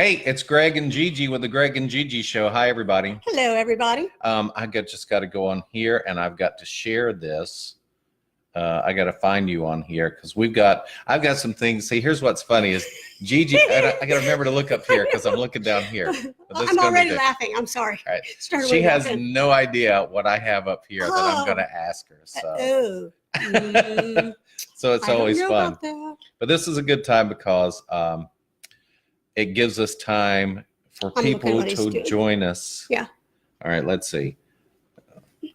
Hey, it's Greg and Gigi with the Greg and Gigi Show. Hi, everybody. Hello, everybody. Just got to go on here, and I've got to share this. I got to find you on here because I've got some things. See, here's what's funny is Gigi. I got to remember to look up here because I'm looking down here. I'm already laughing. I'm sorry. All right. She has no idea what I have up here that I'm going to ask her. So, so it's always fun. But this is a good time because it gives us time for people to join us. Yeah. All right, let's see.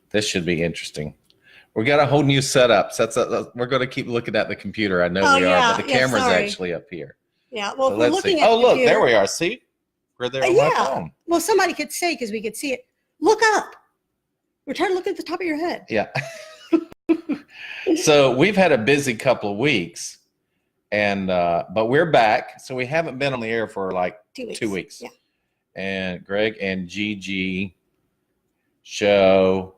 This should be interesting. We got a whole new setup. So we're going to keep looking at the computer. I know we are, but the camera's actually up here. Yeah. Well, so we're looking at the look, computer. there we are. See? We're there on my phone. Well, somebody could say, because we could see it, look up. We're trying to look at the top of your head. Yeah. So we've had a busy couple of weeks. And but we're back, so we haven't been on the air for like 2 weeks. Yeah. And Greg and Gigi show,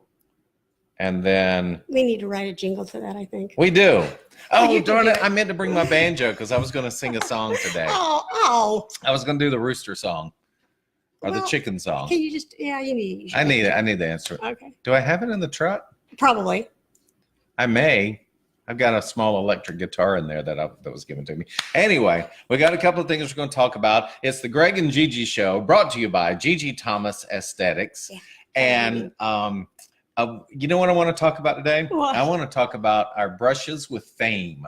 and then we need to write a jingle to that. I think we do. Oh darn it! I meant to bring my banjo because I was going to sing a song today. Oh! I was going to do the rooster song or the chicken song. Can you just? Yeah, you need. I need it. I need the instrument. Okay. Do I have it in the truck? Probably. I may. I've got a small electric guitar in there that was given to me. Anyway, we got a couple of things we're going to talk about. It's the Greg and Gigi Show, brought to you by Gigi Thomas Aesthetics. Yeah. And you know what I want to talk about today? What? I want to talk about our brushes with fame.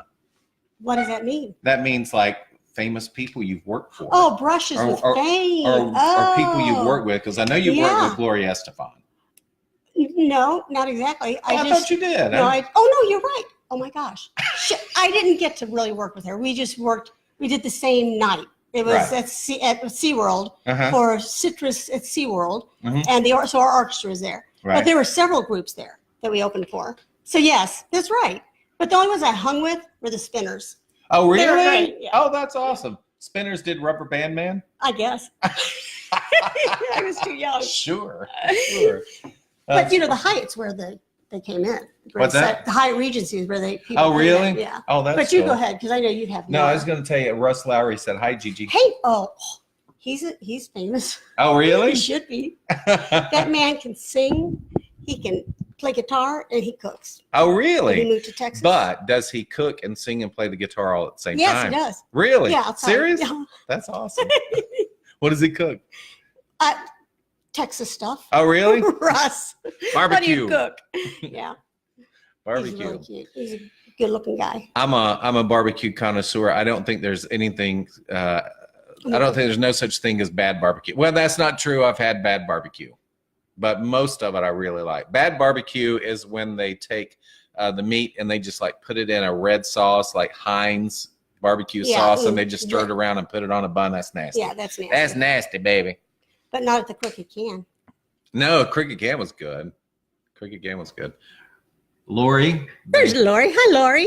What does that mean? That means like famous people you've worked for. Oh, brushes with fame. Or people you've worked with, because I know you've worked with Gloria Estefan. No, not exactly. I thought you did. No, no, you're right. Oh my gosh. I didn't get to really work with her. We just worked, we did the same night. It was at SeaWorld for Citrus at SeaWorld. And so our orchestra was there. Right. But there were several groups there that we opened for. So yes, that's right. But the only ones I hung with were the Spinners. Oh, really? Yeah. Oh, that's awesome. Spinners did Rubber Band Man? I guess. I was too young. Sure. But you know, the Hyatts where they came in. What's that? The Hyatt Regency is where they. Oh, really? Yeah. Oh, that's. But you go ahead, because I know you have. No, I was going to tell you. Russ Lowry said, "Hi, Gigi." Hey, he's famous. Oh, really? He should be. That man can sing. He can play guitar, and he cooks. Oh, really? And he moved to Texas. But does he cook and sing and play the guitar all at the same time? Yes, he does. Really? Yeah. Serious? Yeah. That's awesome. What does he cook? Texas stuff. Oh, really? Russ. Barbecue. What do you cook? Yeah. Barbecue. He's really cute. He's a good-looking guy. I'm a barbecue connoisseur. I don't think there's anything. I don't think there's no such thing as bad barbecue. Well, that's not true. I've had bad barbecue, but most of it I really like. Bad barbecue is when they take the meat and they just like put it in a red sauce, like Heinz barbecue sauce, and they just stir it around and put it on a bun. That's nasty. Yeah, that's nasty. That's nasty, baby. But not at the Crooked Can. No, Cricket Can was good. Cricket Can was good. Lori. There's Lori. Hi, Lori.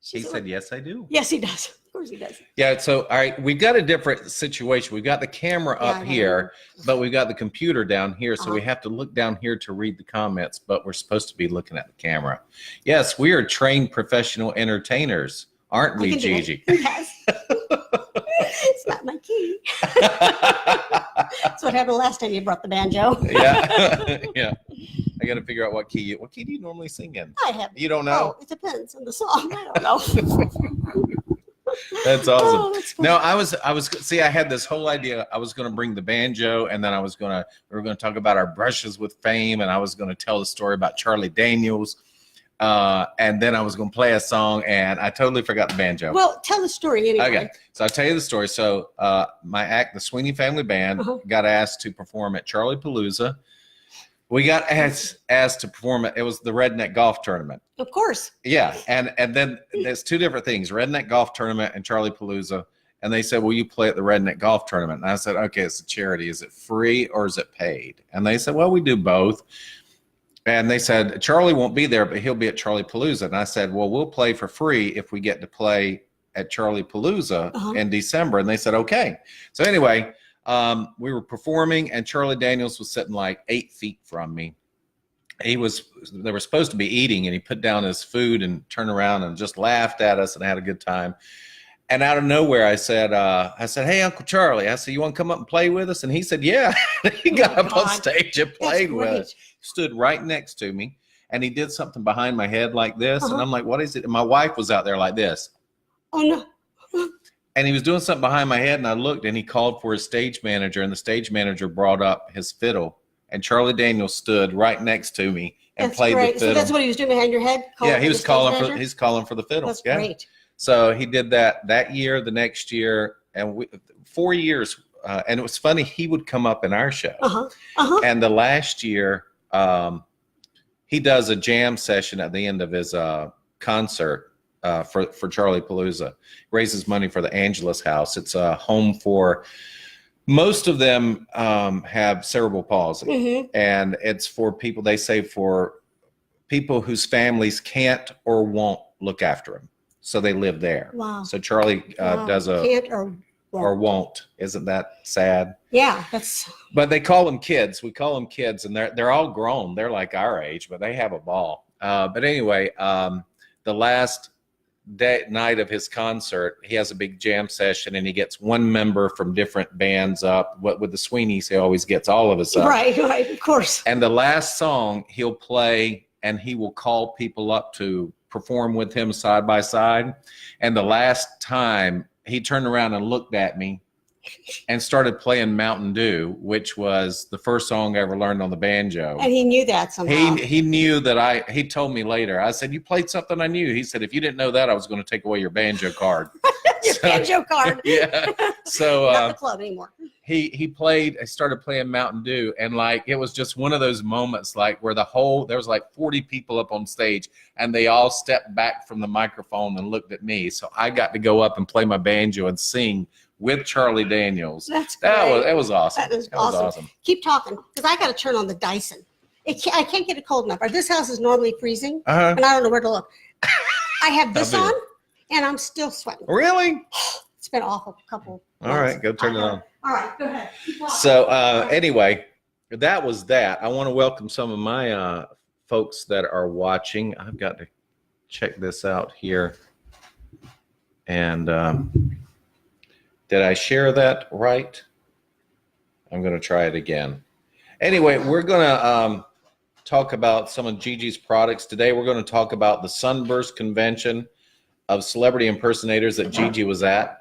He said, yes, I do. Yes, he does. Of course he does. Yeah, so, all right, we've got a different situation. We've got the camera up here, but we've got the computer down here, so we have to look down here to read the comments, but we're supposed to be looking at the camera. Yes, we are trained professional entertainers, aren't we, Gigi? Yes. It's not my key. That's what happened last time you brought the banjo. Yeah. Yeah. I got to figure out what key do you normally sing in? I have. You don't know? Oh, it depends on the song. I don't know. That's awesome. Oh, that's no, I was see, I had this whole idea. I was going to bring the banjo, and then we were going to talk about our brushes with fame, and I was going to tell the story about Charlie Daniels. And then I was going to play a song, and I totally forgot the banjo. Well, tell the story anyway. Okay, so I'll tell you the story. So my act, the Sweeney Family Band, got asked to perform at Charlie Palooza. We got asked to perform it was the Redneck Golf Tournament. Of course. Yeah, and then there's two different things, Redneck Golf Tournament and Charlie Palooza. And they said, will you play at the Redneck Golf Tournament? And I said, okay, it's a charity. Is it free or is it paid? And they said, well, we do both. And they said, Charlie won't be there, but he'll be at Charlie Palooza. And I said, well, we'll play for free if we get to play at Charlie Palooza in December. And they said, okay. So anyway, we were performing, and Charlie Daniels was sitting like 8 feet from me. They were supposed to be eating, and he put down his food and turned around and just laughed at us and had a good time. And out of nowhere, I said, "Hey, Uncle Charlie," I said, "You want to come up and play with us?" And he said, "Yeah." He got up on stage and played with us. Stood right next to me, and he did something behind my head like this, and I'm like, "What is it?" And my wife was out there like this. Oh no! And he was doing something behind my head, and I looked, and he called for his stage manager, and the stage manager brought up his fiddle, and Charlie Daniels stood right next to me and played the fiddle. So that's what he was doing behind your head? Yeah, he was calling for the fiddle. That's great. So he did that year, the next year, and 4 years. And it was funny, he would come up in our show. And the last year, he does a jam session at the end of his concert for Charlie Palooza. Raises money for the Angelus House. It's a home for, most of them have cerebral palsy. And it's for people, they say, for people whose families can't or won't look after them. So they live there. Wow. So Charlie does a can't or won't. Isn't that sad? Yeah, that's. But they call them kids. We call them kids, and they're all grown. They're like our age, but they have a ball. But anyway, the last night of his concert, he has a big jam session, and he gets one member from different bands up. What with the Sweeneys, he always gets all of us up. Right, of course. And the last song he'll play, and he will call people up to perform with him side by side. And the last time, he turned around and looked at me and started playing Mountain Dew, which was the first song I ever learned on the banjo. And he knew that somehow. He knew that he told me later. I said, "You played something I knew." He said, "If you didn't know that, I was going to take away your banjo card." Your banjo card. Yeah. So not the club anymore. He started playing Mountain Dew, and like it was just one of those moments like where there was like 40 people up on stage, and they all stepped back from the microphone and looked at me. So I got to go up and play my banjo and sing with Charlie Daniels. That's great. That was awesome. That was awesome. Keep talking, because I got to turn on the Dyson. I can't get it cold enough. This house is normally freezing, and I don't know where to look. I have this on, and I'm still sweating. Really? It's been awful couple. All right, go turn it on. All right, go ahead. So anyway, that was that. I want to welcome some of my folks that are watching. I've got to check this out here. And did I share that right? I'm going to try it again. Anyway, we're going to talk about some of Gigi's products today. We're going to talk about the Sunburst Convention of Celebrity Impersonators that Gigi was at.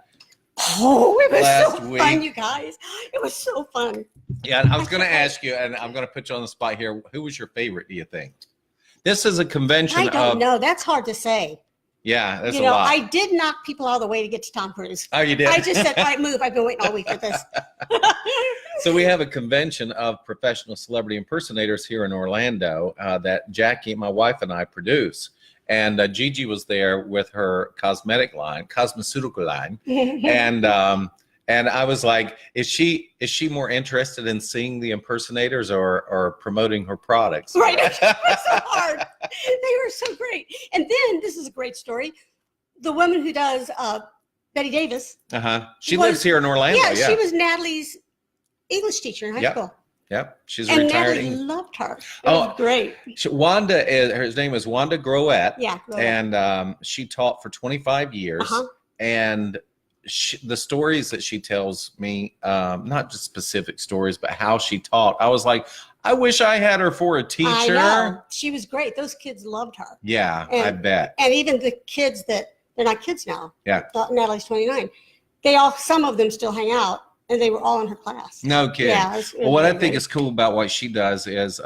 Oh, it was so fun, you guys. It was so fun. Yeah, I was going to ask you, and I'm going to put you on the spot here. Who was your favorite, do you think? This is a convention I don't know. That's hard to say. Yeah, that's a lot. I did knock people out of the way to get to Tom Cruise. Oh, you did? I just said, all right, move. I've been waiting all week for this. So we have a convention of professional celebrity impersonators here in Orlando that Jackie, my wife, and I produce. And Gigi was there with her cosmeceutical line. And I was like, is she more interested in seeing the impersonators or promoting her products? Right. It was so hard. They were so great. And then, this is a great story. The woman who does Betty Davis. She lives here in Orlando. Yeah, she was Natalie's English teacher in high school. Yep, she's and retiring. And Natalie loved her. It was great. Her name is Wanda Groet. Yeah, and she taught for 25 years. And the stories that she tells me, not just specific stories, but how she taught, I was like, I wish I had her for a teacher. I know. She was great. Those kids loved her. Yeah, I bet. And even the kids they're not kids now. Yeah. Natalie's 29. Some of them still hang out. And they were all in her class. No kidding. Yeah, well, what I think is cool about what she does is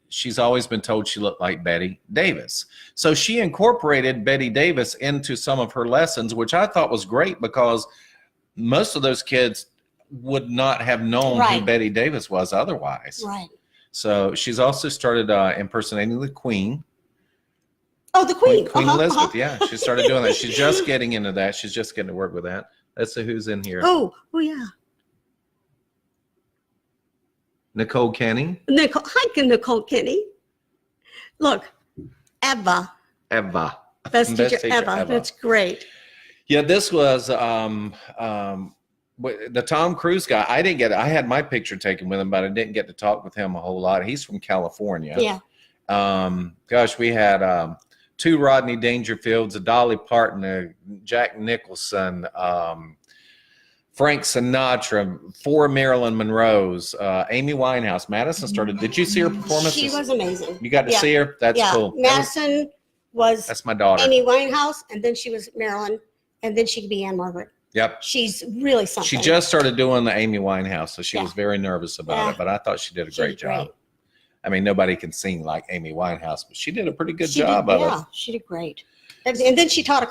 she's always been told she looked like Betty Davis. So she incorporated Betty Davis into some of her lessons, which I thought was great because most of those kids would not have known who Betty Davis was otherwise. Right. So she's also started impersonating the Queen. Oh, the Queen. Queen Elizabeth, yeah. She started doing that. She's just getting into that. She's just getting to work with that. Let's see who's in here. Oh, yeah. Nicole Kenny. Hi, Nicole Kenny. Look, Eva. Best teacher Eva. That's great. Yeah, this was the Tom Cruise guy. I had my picture taken with him, but I didn't get to talk with him a whole lot. He's from California. Yeah. Gosh, we had two Rodney Dangerfields, a Dolly Parton, a Jack Nicholson, Frank Sinatra, 4 Marilyn Monroes, Amy Winehouse. Madison started. Did you see her performance? She was amazing. You got to see her? That's cool. Madison that's my daughter. Amy Winehouse, and then she was Marilyn, and then she could be Anne Margaret. Yep. She's really something. She just started doing the Amy Winehouse, so she was very nervous about it, but I thought she did a great job. Great. I mean, nobody can sing like Amy Winehouse, but she did a pretty good job of it. Yeah, she did great. And then she taught a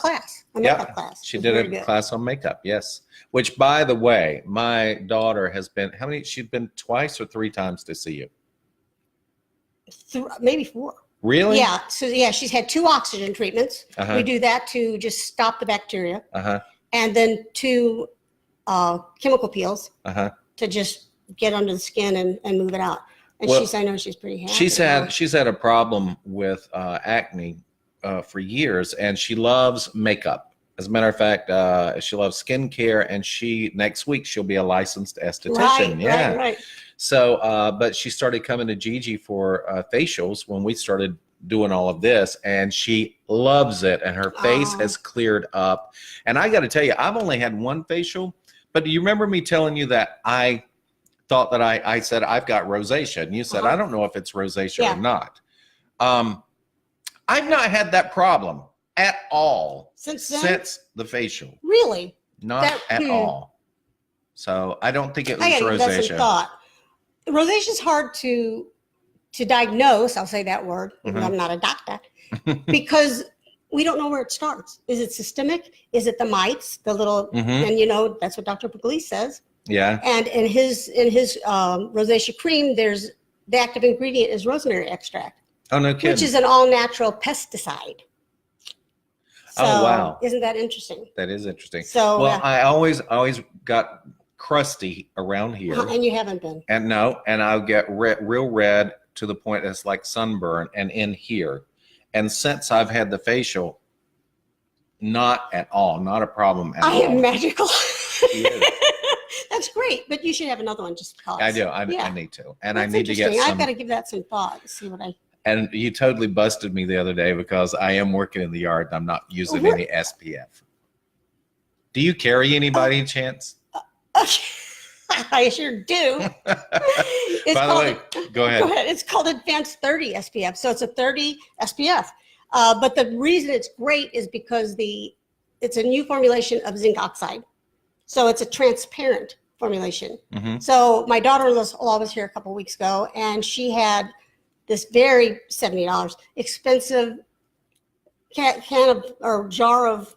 makeup class. She did a class on makeup, yes. Which, by the way, my daughter has been, she's been twice or 3 times to see you? Maybe 4. Really? Yeah. So, she's had 2 oxygen treatments. We do that to just stop the bacteria. And then 2 chemical peels to just get under the skin and move it out. And I know she's pretty happy. She's had a problem with acne for years, and she loves makeup. As a matter of fact, she loves skincare, and next week she'll be a licensed esthetician. Right. So, but she started coming to Gigi for facials when we started doing all of this, and she loves it, and her face has cleared up. And I got to tell you, I've only had 1 facial, but do you remember me telling you that I thought that I said I've got rosacea, and you said I don't know if it's rosacea or not. I've not had that problem at all since the facial. Really? Not at all. So I don't think it was rosacea. Rosacea is hard to diagnose. I'll say that word. Even though I'm not a doctor, because we don't know where it starts. Is it systemic? Is it the mites? The little, and that's what Dr. Pugliese says. Yeah. And in his rosacea cream, the active ingredient is rosemary extract. Oh, no kidding. Which is an all-natural pesticide. So, oh, wow. Isn't that interesting? That is interesting. So, I always got crusty around here. And you haven't been. And I'll get real red to the point that's like sunburn and in here. And since I've had the facial, not at all, not a problem at all. I am magical. That's great, but you should have another one just because. I do. I need to. And that's I need to get some. I've got to give that some thought, see what I. And you totally busted me the other day because I am working in the yard and I'm not using any SPF. Do you carry anybody chance? I sure do. By the way, go ahead. It's called Advanced 30 SPF. So it's a 30 SPF. But the reason it's great is because it's a new formulation of zinc oxide. So it's a transparent formulation. So my daughter-in-law was here a couple of weeks ago, and she had this very $70 expensive can of or jar of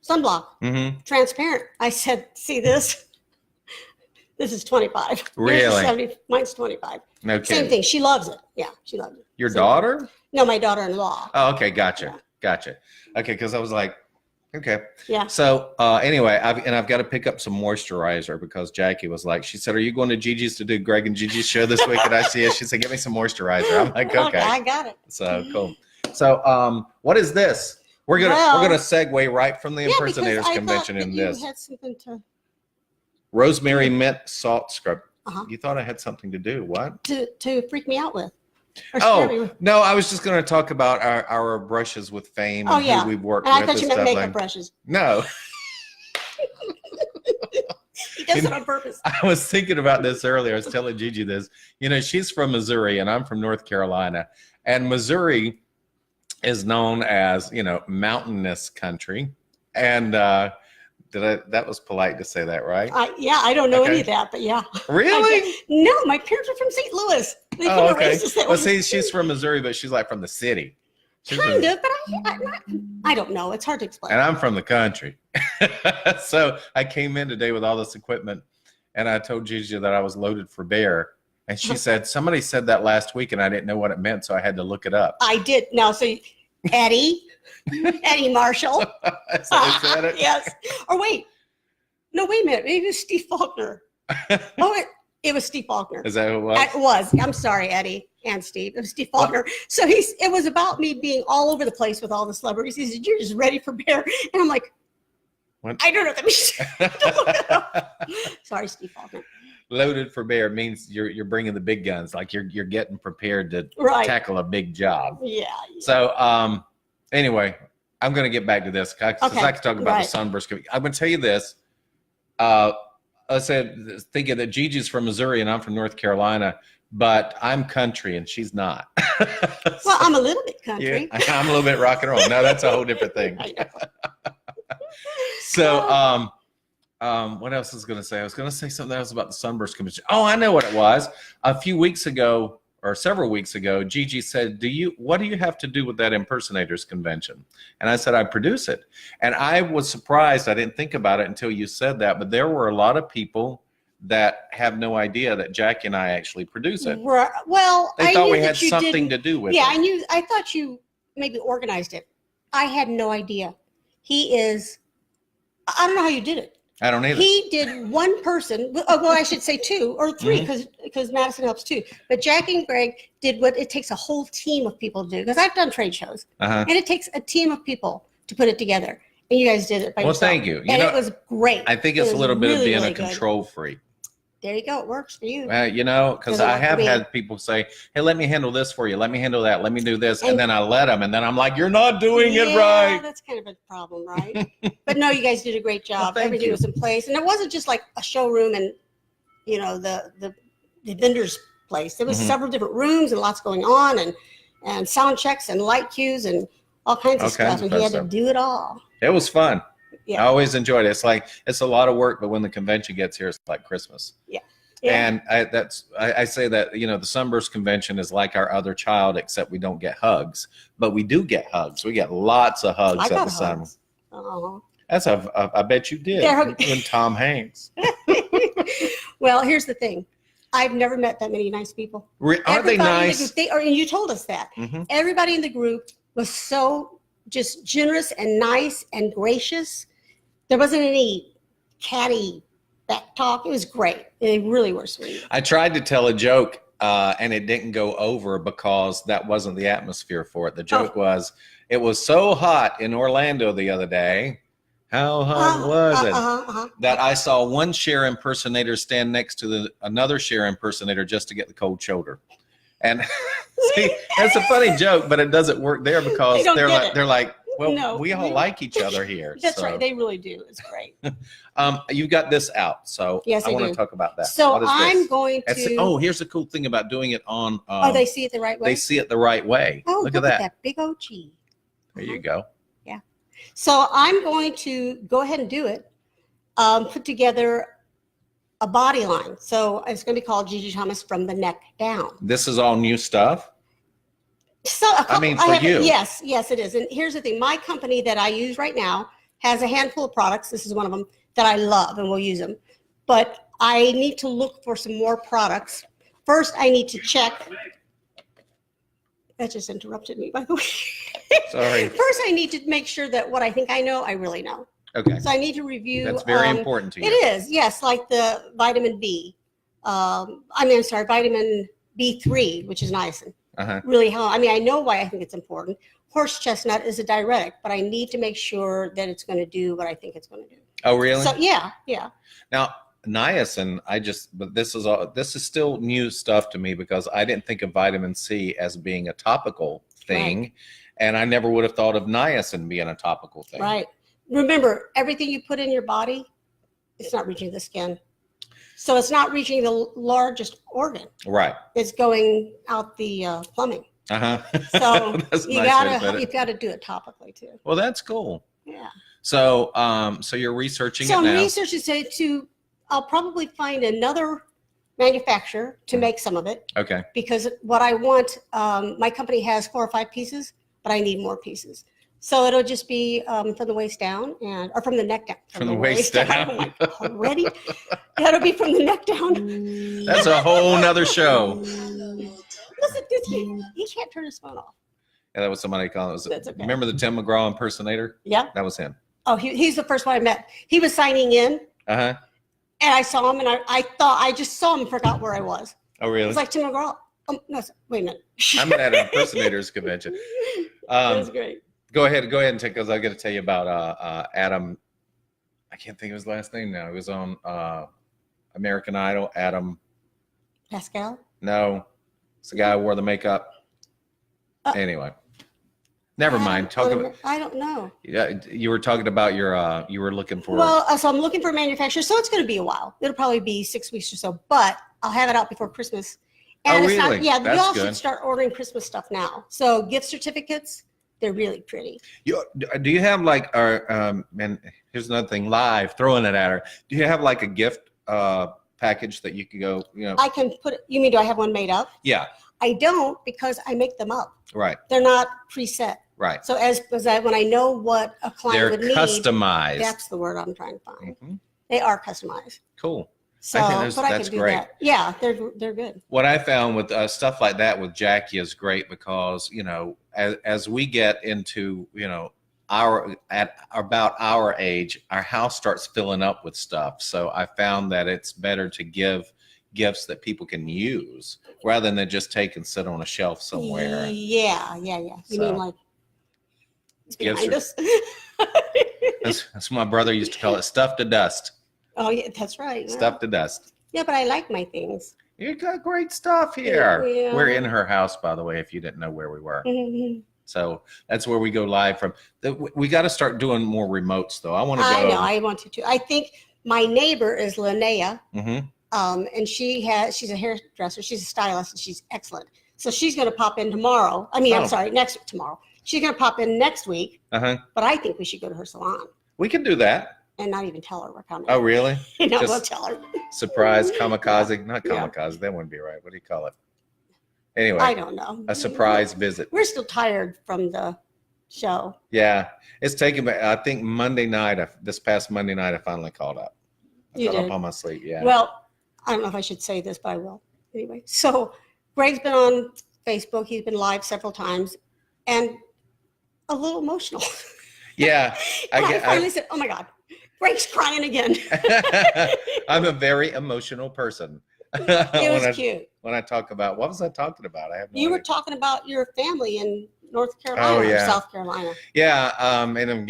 sunblock, transparent. I said, "See this? This is 25. Really? 70, mine's 25. No kidding. Same thing. She loves it. Yeah, she loves it. Your daughter? No, my daughter-in-law. Oh, okay, gotcha. Okay, because I was like, okay. Yeah. So anyway, I've got to pick up some moisturizer because Jackie was like, she said, "Are you going to Gigi's to do Greg and Gigi's show this week?" And I see it. She said, "Give me some moisturizer." I'm like, okay. I got it. So cool. So what is this? We're gonna segue right from the impersonators convention in this. You had something to. Rosemary mint salt scrub. You thought I had something to do? What? To freak me out with. No, I was just going to talk about our brushes with fame and who we've worked with. I thought you meant makeup brushes. No. He does it on purpose. I was thinking about this earlier. I was telling Gigi this. She's from Missouri and I'm from North Carolina. And Missouri is known as, mountainous country. And that was polite to say that, right? I don't know any of that, but yeah. Really? No, my parents are from St. Louis. Okay. Well, see, she's from Missouri, but she's like from the city. Kind of, but I don't know. It's hard to explain. And I'm from the country. So I came in today with all this equipment, and I told Gigi that I was loaded for bear. And she said, somebody said that last week, and I didn't know what it meant, so I had to look it up. I did. No, so Eddie Marshall. So is that it? Yes. Or wait. No, wait a minute. Maybe it was Steve Faulkner. It was Steve Faulkner. Is that who it was? It was. I'm sorry, Eddie and Steve. It was Steve Faulkner. So it was about me being all over the place with all the celebrities. He said, "You're just ready for bear." And I'm like, what? I don't know what that means. Don't look it up. Sorry, Steve Faulkner. Loaded for bear means you're bringing the big guns, like you're getting prepared to tackle a big job. Yeah. So Anyway, I'm going to get back to this because I could talk about the sunburst. I'm going to tell you this. I said, thinking that Gigi's from Missouri and I'm from North Carolina, but I'm country and she's not. Well, I'm a little bit country. Yeah, I'm a little bit rock and roll. No, that's a whole different thing. I know. So, what else was I going to say? I was going to say something else about the Sunburst Convention. Oh, I know what it was. A few weeks ago, or several weeks ago, Gigi said, what do you have to do with that impersonators convention? And I said, I produce it. And I was surprised. I didn't think about it until you said that, but there were a lot of people that have no idea that Jackie and I actually produce it. Well, they thought we had something to do with it. Yeah, I thought you maybe organized it. I had no idea. I don't know how you did it. I don't either. He did one person. Well, I should say two or three because Madison helps too. But Jackie and Greg did what it takes a whole team of people to do. Because I've done trade shows, and it takes a team of people to put it together. And you guys did it by yourself. Well, thank you. And it was great. I think it's a little bit of being a control freak. There you go. It works for you. Because I have had people say, hey, let me handle this for you. Let me handle that. Let me do this. And then I let them. And then I'm like, you're not doing it right. Yeah, that's kind of a problem, right? But no, you guys did a great job. Well, everything was in place. And it wasn't just like a showroom and, the vendor's place. There was several different rooms and lots going on and sound checks and light cues and all kinds of stuff. And he had to do it all. It was fun. Yeah. I always enjoyed it. It's a lot of work, but when the convention gets here, it's like Christmas. Yeah. And I say that, the Sunburst Convention is like our other child, except we don't get hugs, but we do get hugs. We get lots of hugs at the summer. That's I bet you did when Tom Hanks. Well, here's the thing. I've never met that many nice people. Aren't they nice? And you told us that. Everybody in the group was so just generous and nice and gracious. There wasn't any catty back talk. It was great. They really were sweet. I tried to tell a joke and it didn't go over because that wasn't the atmosphere for it. The joke was, it was so hot in Orlando the other day. How hot was it? That I saw one Cher impersonator stand next to another Cher impersonator just to get the cold shoulder. And see, that's a funny joke, but it doesn't work there because they're like, well, no, we all like each other here. That's right. They really do. It's great. You've got this out, so yes, I want to talk about that. So I'm going to. Here's the cool thing about doing it on. They see it the right way. They see it the right way. Oh, look at that big OG. There you go. Yeah. So I'm going to go ahead and do it. Put together a body line. So it's going to be called Gigi Thomas from the neck down. This is all new stuff? So for you. Yes, it is. And here's the thing. My company that I use right now has a handful of products. This is one of them that I love and will use them. But I need to look for some more products. First, I need to check. That just interrupted me, by the way. Sorry. First, I need to make sure that what I think I know, I really know. Okay. So I need to review. That's very important to you. It is, yes, like the vitamin B. Vitamin B3, which is niacin. Really help. I know why I think it's important. Horse chestnut is a diuretic, but I need to make sure that it's going to do what I think it's going to do. Oh, really? So yeah. Now, niacin, but this is still new stuff to me because I didn't think of vitamin C as being a topical thing, right. And I never would have thought of niacin being a topical thing. Right. Remember, everything you put in your body, it's not reaching the skin. So it's not reaching the largest organ. Right. It's going out the plumbing. So you've got to do it topically too. Well, that's cool. Yeah. So you're researching it now. So I'm researching I'll probably find another manufacturer to make some of it. Okay. Because what I want, my company has 4 or 5 pieces, but I need more pieces. So it'll just be from the waist down or from the neck down. From the waist down. Oh my God, already? That'll be from the neck down. That's a whole nother show. Listen, he can't turn his phone off. Yeah, that was somebody calling. That's okay. Remember the Tim McGraw impersonator? Yeah. That was him. Oh, he's the first one I met. He was signing in. And I saw him, and I just saw him and forgot where I was. Oh, really? It was like Tim McGraw. Oh, no, wait a minute. I'm at an impersonators convention. That was great. Go ahead and take, because I got to tell you about Adam. I can't think of his last name now. He was on American Idol. Adam Pascal? No, it's the guy who wore the makeup. Anyway, Never mind. Talk about. I don't know. Yeah, you were talking about your. You were looking for. Well, so I'm looking for a manufacturer. So it's going to be a while. It'll probably be 6 weeks or so, but I'll have it out before Christmas. And oh, it's really? not, yeah, That's we all good. should start ordering Christmas stuff now. So gift certificates, they're really pretty. Do you have like and here's another thing, live, throwing it at her. Do you have like a gift package that you can go, I can put it, you mean, do I have one made up? Yeah. I don't, because I make them up. Right. They're not preset. Right. So when I know what a client would need. They're customized. That's the word I'm trying to find. Mm-hmm. They are customized. Cool. So, I think that's great. That. Yeah, they're good. What I found with stuff like that with Jackie is great because, as we get into, about our age, our house starts filling up with stuff. So I found that it's better to give gifts that people can use rather than just take and sit on a shelf somewhere. Yeah. You mean like it's behind us? That's what my brother used to call it, stuff to dust. Oh yeah, that's right. Stuff to dust. Yeah, but I like my things. You got great stuff here. Yeah. We're in her house, by the way, if you didn't know where we were. Mm-hmm. So that's where we go live from. We got to start doing more remotes, though. I want to go. I know. I want to too. I think my neighbor is Linnea. Mm-hmm. And she's a hairdresser. She's a stylist, and she's excellent. So she's going to pop in tomorrow. I'm sorry, tomorrow. She's going to pop in next week. Uh-huh. But I think we should go to her salon. We can do that. And not even tell her we're coming. Oh, really? No, we'll tell her. Surprise kamikaze. Not kamikaze. Yeah. That wouldn't be right. What do you call it? Anyway. I don't know. A surprise visit. We're still tired from the show. Yeah. It's taken me, I think this past Monday night, I finally caught up. I caught up on my sleep. Yeah. Well, I don't know if I should say this, but I will. Anyway, so Greg's been on Facebook. He's been live several times and a little emotional. Yeah. I finally said, oh my God, Greg's crying again. I'm a very emotional person. It was cute. When I talk about, what was I talking about? I have no You were idea. talking about your family in North Carolina or South Carolina. Yeah. And I'm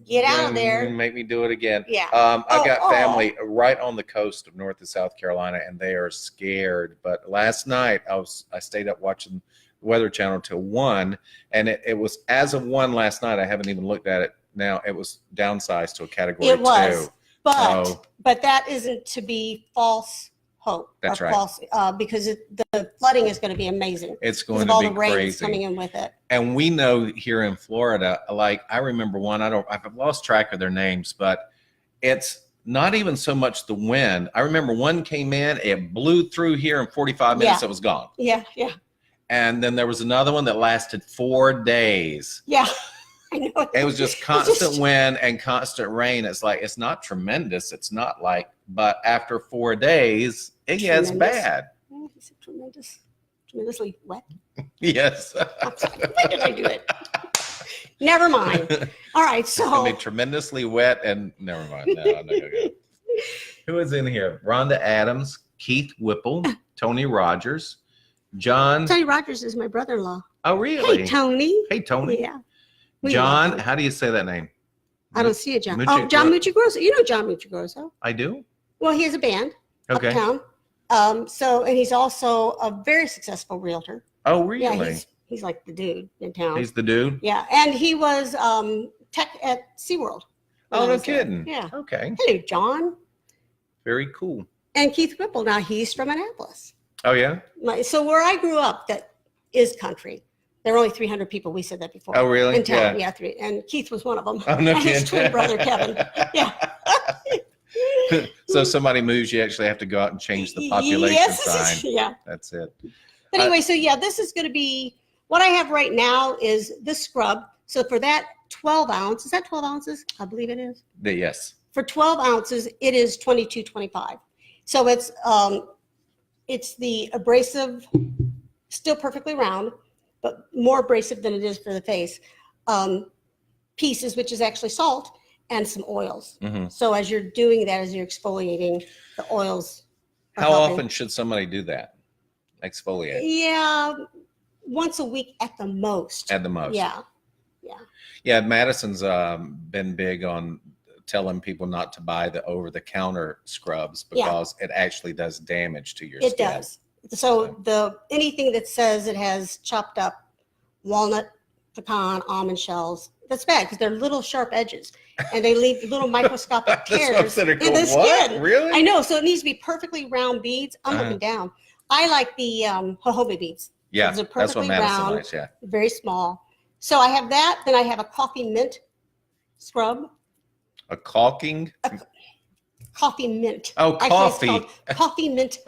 Get out of there. Make me do it again. Yeah. I got family right on the coast of North and South Carolina, and they are scared. But last night I stayed up watching the Weather Channel till 1, and it was as of 1 last night. I haven't even looked at it now. It was downsized to a category 2. It was, but that isn't to be false hope. That's right. False, because the flooding is going to be amazing. It's going to all be the rain crazy coming in with it. And we know here in Florida, like I remember one. I've lost track of their names, but it's not even so much the wind. I remember one came in, it blew through here in 45 minutes. Yeah. It was gone. Yeah. And then there was another one that lasted 4 days. Yeah. I know. It was just constant wind and constant rain. It's like, it's not tremendous. It's not like, but after 4 days, it gets bad. Oh, he said tremendously wet. Yes. I'm sorry. Why did I do it? Never mind. All right. It's going to be tremendously wet and never mind. No, I'm not going to go. Who is in here? Rhonda Adams, Keith Whipple, Tony Rogers, John. Tony Rogers is my brother-in-law. Oh, really? Hey, Tony. Hey, Tony. Yeah. John, how do you say that name? I don't see it, John. John Muccigrosso. You know John Muccigrosso. I do. Well, he has a band uptown. And he's also a very successful realtor. Oh, really? Yeah, he's like the dude in town. He's the dude? Yeah, and he was tech at SeaWorld. Oh, no kidding. Yeah. Okay. Hello, John. Very cool. And Keith Whipple. Now, he's from Annapolis. Oh, yeah? So where I grew up, that is country. There are only 300 people. We said that before. Oh, really? In town, yeah 3. And Keith was one of them. Oh, no and kidding. his twin brother, Kevin. Yeah. So if somebody moves, you actually have to go out and change the population sign. Yeah. That's it. But anyway, so yeah, this is going to be, what I have right now is this scrub. So for that 12 ounce, is that 12 ounces? I believe it is. Yes. For 12 ounces, it is $22.25. So it's the abrasive, still perfectly round, but more abrasive than it is for the face, pieces, which is actually salt, and some oils. Mm-hmm. So as you're doing that, as you're exfoliating, the oils are How helping. often should somebody do that? Exfoliate? Yeah, once a week at the most. At the most. Yeah. Yeah, Madison's been big on telling people not to buy the over-the-counter scrubs because it actually does damage to your skin. It does. So anything that says it has chopped up walnut pecan, almond shells. That's bad because they're little sharp edges, and they leave little microscopic tears in the skin. Really? I know. So it needs to be perfectly round beads. I'm looking down. I like the jojoba beads. Yeah, so that's what Madison likes. Yeah, very small. So I have that. Then I have a coffee mint scrub. A caulking. Coffee mint. Oh, coffee. Actually, it's called coffee mint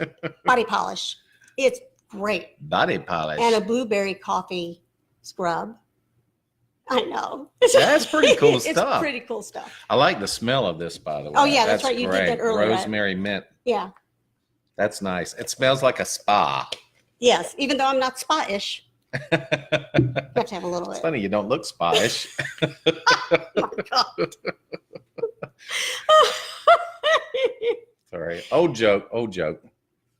body polish. It's great. Body polish. And a blueberry coffee scrub. I know. That's pretty cool stuff. It's pretty cool stuff. I like the smell of this, by the way. Oh, yeah, that's right. You great. did that earlier. Rosemary mint. Yeah. That's nice. It smells like a spa. Yes, even though I'm not spa-ish. You have to have a little It's bit. funny, you don't look spa-ish. Oh, my God. Sorry. Old joke.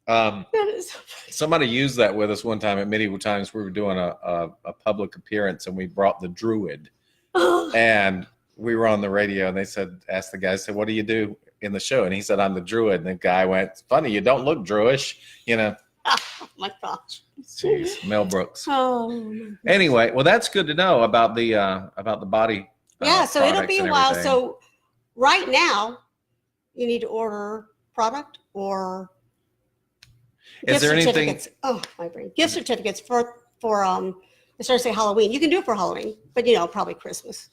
That is so funny. Somebody used that with us one time at Medieval Times. We were doing a public appearance, and we brought the Druid. And we were on the radio, and they asked the guy, what do you do in the show? And he said, I'm the Druid. And the guy went, it's funny, you don't look Druish, Oh, my gosh. Jeez, Mel Brooks. Oh. Anyway, well, that's good to know about the body. Yeah, so it'll be a while. Everything. So right now, you need to order product or Is there anything? certificates. Oh, my brain. Gift certificates for I started to say Halloween. You can do it for Halloween, but probably Christmas.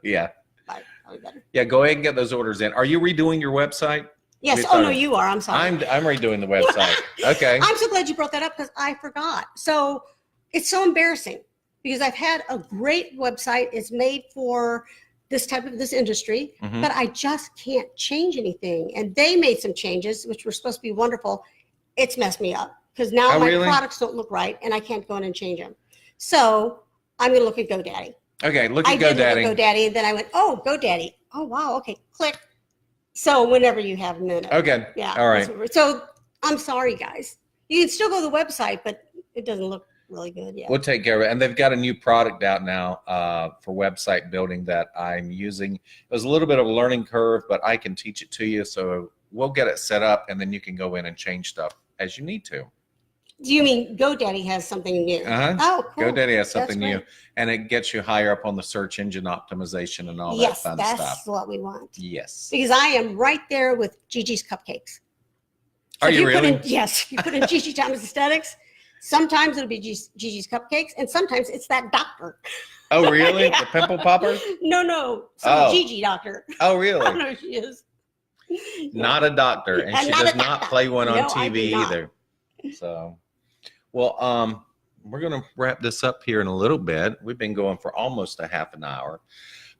Yeah. Probably better. Yeah, go ahead and get those orders in. Are you redoing your website? Yes. Oh no, you are. I'm sorry. I'm redoing the website. Okay. I'm so glad you brought that up because I forgot. So it's so embarrassing because I've had a great website. It's made for this industry, but I just can't change anything. And they made some changes, which were supposed to be wonderful. It's messed me up because now my products don't look right and I can't go in and change them. So I'm going to look at GoDaddy. Okay, look at GoDaddy. Look at GoDaddy, and then I went, oh, GoDaddy. Oh, wow. Okay, click. So whenever you have a minute. Okay. Yeah. All right. So I'm sorry, guys. You can still go to the website, but it doesn't look really good yet. We'll take care of it. And they've got a new product out now for website building that I'm using. It was a little bit of a learning curve, but I can teach it to you. So we'll get it set up, and then you can go in and change stuff as you need to. Do you mean GoDaddy has something new? Oh, cool. GoDaddy has something new, and it gets you higher up on the search engine optimization and all that fun stuff. Yes, that's what we want. Yes. Because I am right there with Gigi's Cupcakes. Are you really? Yes. You put in Gigi Thomas Aesthetics. Sometimes it'll be Gigi's Cupcakes, and sometimes it's that doctor. Oh, really? Yeah. The pimple popper? No. Some Gigi doctor. Oh, really? I don't know who she is. Not a doctor, and she does not play one on TV either. So, well, we're going to wrap this up here in a little bit. We've been going for almost a half an hour,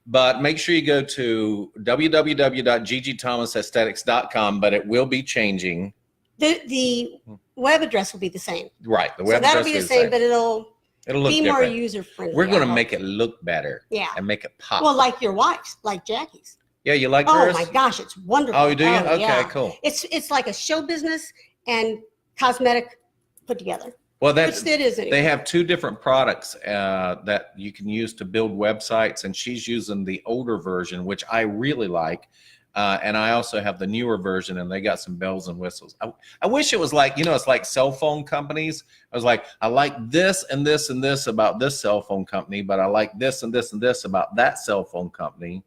but make sure you go to www.gigithomasaesthetics.com, but it will be changing. The web address will be the same. Right. The web that'll address be the same, but it'll look be different. more user friendly. We're going to make it look better. Yeah. And make it pop. Well, like your wife's, like Jackie's. Yeah, you like hers? Oh my gosh, it's wonderful. Oh, do you? Okay, yeah. cool. It's like a show business and cosmetic put together. Well, that's it is. Anyway. They have two different products that you can use to build websites, and she's using the older version, which I really like. And I also have the newer version, and they got some bells and whistles. I wish it was like, it's like cell phone companies. I was like, I like this and this and this about this cell phone company, but I like this and this and this about that cell phone company.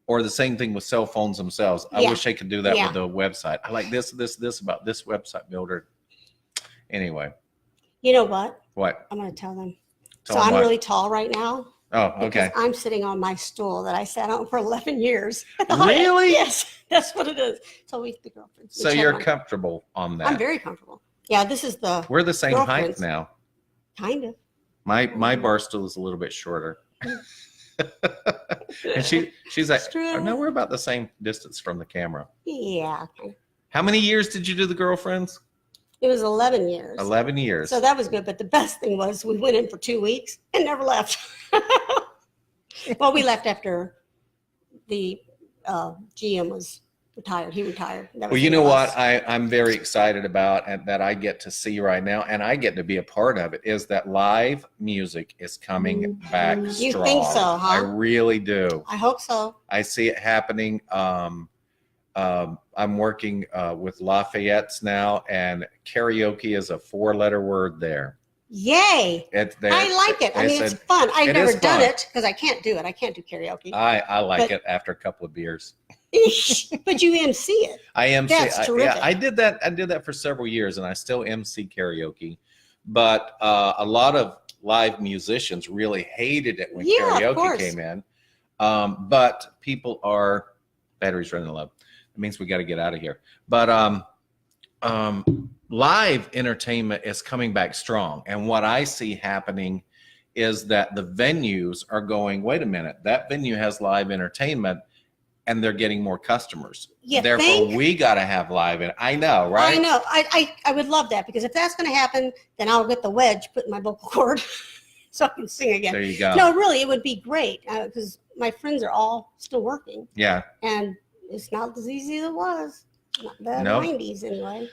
Or the same thing with cell phones themselves. I wish they could do that with the website. I like this about this website builder. Anyway. You know what? What? I'm going to tell them. Tell so them I'm what? really tall right now. Oh, okay. I'm sitting on my stool that I sat on for 11 years. Really? Yes, that's what it is. So we the girlfriends. So you're comfortable on that? I'm very comfortable. Yeah, this is the. We're the same height now. Kind of. My bar stool is a little bit shorter. And she's like, oh, no, we're about the same distance from the camera. Yeah. How many years did you do the Girlfriends? It was 11 years. 11 years. So that was good. But the best thing was we went in for 2 weeks and never left. Well, we left after the GM was retired. He retired. Well, you know what I'm very excited about and that I get to see right now, and I get to be a part of it, is that live music is coming back strong. You think so, huh? I really do. I hope so. I see it happening. I'm working with Lafayette's now, and karaoke is a 4-letter word there. Yay! I like it. I mean, it's fun. I've never done it because I can't do it. I can't do karaoke. I like it after a couple of beers. But you MC it. I MC. That's terrific. Yeah, I did that. I did that for several years, and I still MC karaoke. But a lot of live musicians really hated it when karaoke came in. But people are batteries running low. It means we got to get out of here. But live entertainment is coming back strong, and what I see happening is that the venues are going, wait a minute, that venue has live entertainment, and they're getting more customers. Therefore, we got to have live. I know, right? I know. I would love that, because if that's going to happen, then I'll get the wedge put in my vocal cord so I can sing again. There you go. No, really, it would be great, because my friends are all still working. Yeah. And it's not as easy as it was. Not the 90s anyway.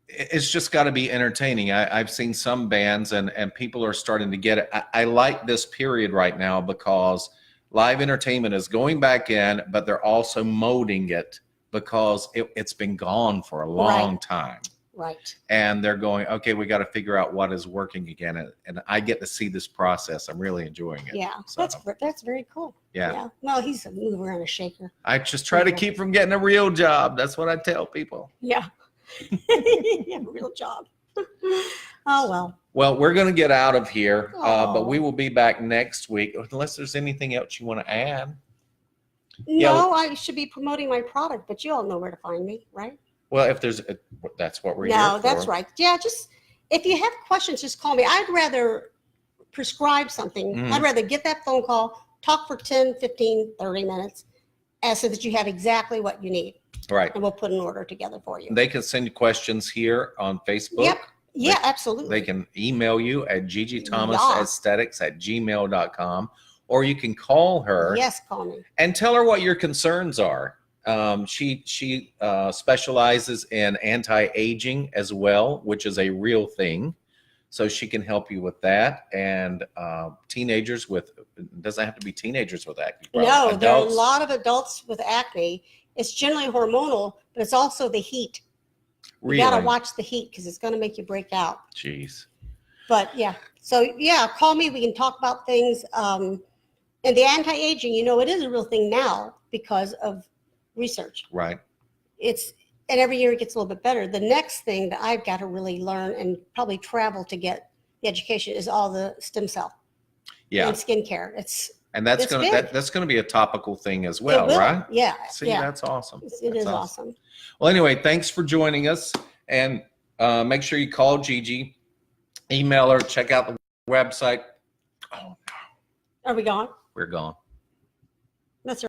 It's just got to be entertaining. I've seen some bands and people are starting to get it. I like this period right now because live entertainment is going back in, but they're also molding it because it's been gone for a long time. Right. And they're going, okay, we got to figure out what is working again. And I get to see this process. I'm really enjoying it. Yeah, so, that's very cool. Yeah. Well, he's a mover and a shaker. I just try to keep from getting a real job. That's what I tell people. Yeah. Yeah, real job. Oh, well. Well, we're going to get out of here, but we will be back next week, unless there's anything else you want to add. No, I should be promoting my product, but you all know where to find me, right? Well, if there's that's what we're here No, for. that's right. Yeah, just if you have questions, just call me. I'd rather prescribe something. I'd rather get that phone call, talk for 10, 15, 30 minutes, so that you have exactly what you need. Right. And we'll put an order together for you. They can send you questions here on Facebook. Yep. Yeah, absolutely. They can email you at gigithomasaesthetics@gmail.com, or you can call her. Yes, call me. And tell her what your concerns are. She specializes in anti-aging as well, which is a real thing. So she can help you with that. And teenagers it doesn't have to be teenagers with acne. No, adults. There are a lot of adults with acne. It's generally hormonal, but it's also the heat. You got to watch the heat because it's going to make you break out. Jeez. But yeah, so yeah, call me. We can talk about things. And the anti-aging, it is a real thing now because of research. Right. And every year it gets a little bit better. The next thing that I've got to really learn and probably travel to get the education is all the stem cell. Yeah. And skincare. And that's gonna be a topical thing as well, right? Yeah. See, that's awesome. It is awesome. Well, anyway, thanks for joining us, and make sure you call Gigi, email her, check out the website. Oh no. Are we gone? We're gone. That's right.